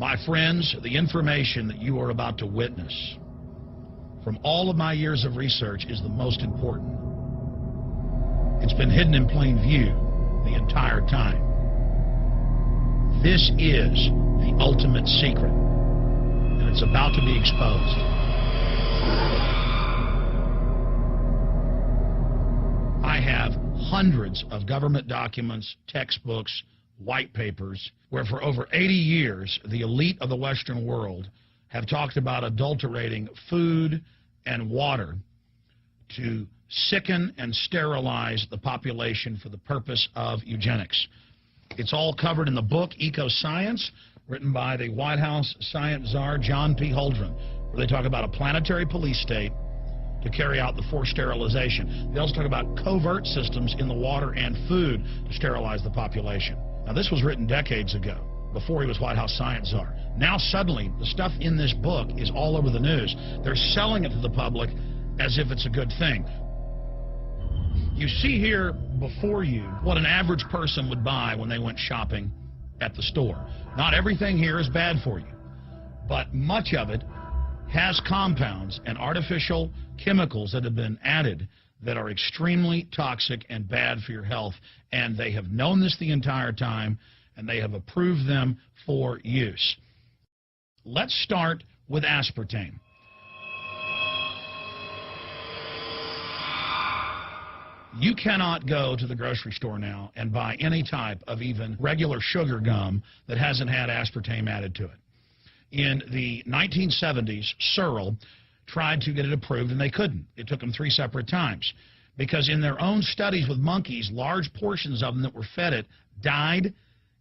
My friends, the information that you are about to witness from all of my years of research is the most important. It's been hidden in plain view the entire time. This is the ultimate secret, and it's about to be exposed. I have hundreds of government documents, textbooks, white papers, where for over 80 years, the elite of the Western world have talked about adulterating food and water to sicken and sterilize the population for the purpose of eugenics. It's all covered in the book Eco-Science, written by the White House science czar John P. Holdren, where they talk about a planetary police state to carry out the forced sterilization. They also talk about covert systems in the water and food to sterilize the population. Now, this was written decades ago, before he was White House science czar. Now, suddenly, the stuff in this book is all over the news. They're selling it to the public as if it's a good thing. You see here before you what an average person would buy when they went shopping at the store. Not everything here is bad for you, but much of it has compounds and artificial chemicals that have been added that are extremely toxic and bad for your health, and they have known this the entire time, and they have approved them for use. Let's start with aspartame. You cannot go to the grocery store now and buy any type of even regular sugar gum that hasn't had aspartame added to it. In the 1970s, Searle tried to get it approved, and they couldn't. It took them 3 separate times because in their own studies with monkeys, large portions of them that were fed it died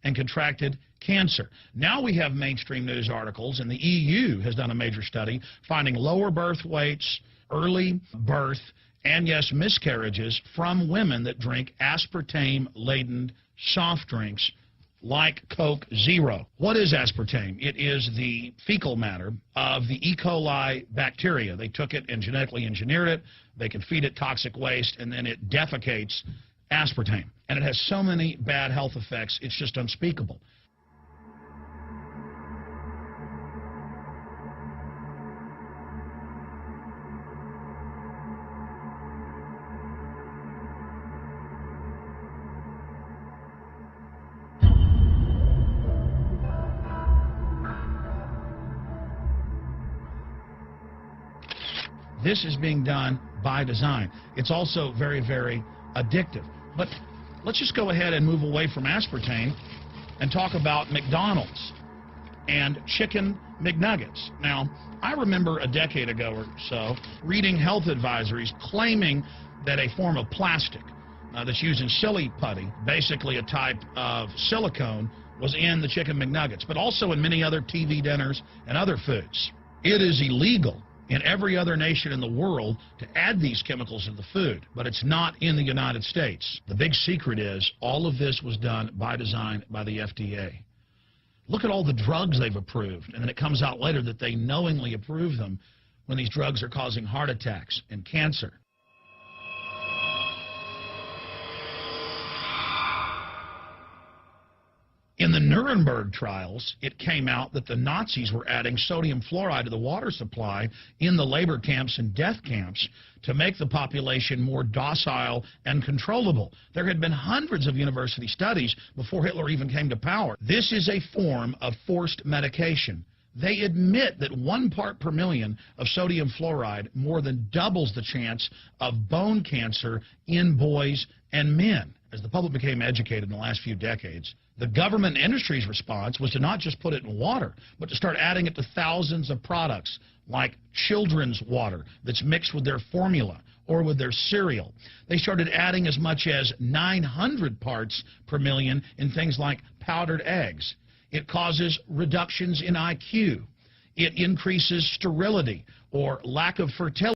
and contracted cancer. Now we have mainstream news articles, and the EU has done a major study finding lower birth weights, early birth, and yes, miscarriages from women that drink aspartame-laden soft drinks like Coke Zero. What is aspartame? It is the fecal matter of the E. coli bacteria. They took it and genetically engineered it. They can feed it toxic waste, and then it defecates aspartame. And it has so many bad health effects, it's just unspeakable. This is being done by design. It's also very, very addictive. But let's just go ahead and move away from aspartame and talk about McDonald's and chicken McNuggets. Now, I remember a decade ago or so reading health advisories claiming that a form of plastic that's used in silly putty, basically a type of silicone, was in the chicken McNuggets, but also in many other TV dinners and other foods. It is illegal in every other nation in the world to add these chemicals to the food, but it's not in the United States. The big secret is all of this was done by design by the FDA. Look at all the drugs they've approved, and then it comes out later that they knowingly approve them when these drugs are causing heart attacks and cancer. In the Nuremberg trials, it came out that the Nazis were adding sodium fluoride to the water supply in the labor camps and death camps to make the population more docile and controllable. There had been hundreds of university studies before Hitler even came to power. This is a form of forced medication. They admit that 1 part per million of sodium fluoride more than doubles the chance of bone cancer in boys and men. As the public became educated in the last few decades, the government industry's response was to not just put it in water, but to start adding it to thousands of products like children's water that's mixed with their formula or with their cereal. They started adding as much as 900 parts per million in things like powdered eggs. It causes reductions in IQ. It increases sterility or lack of fertility.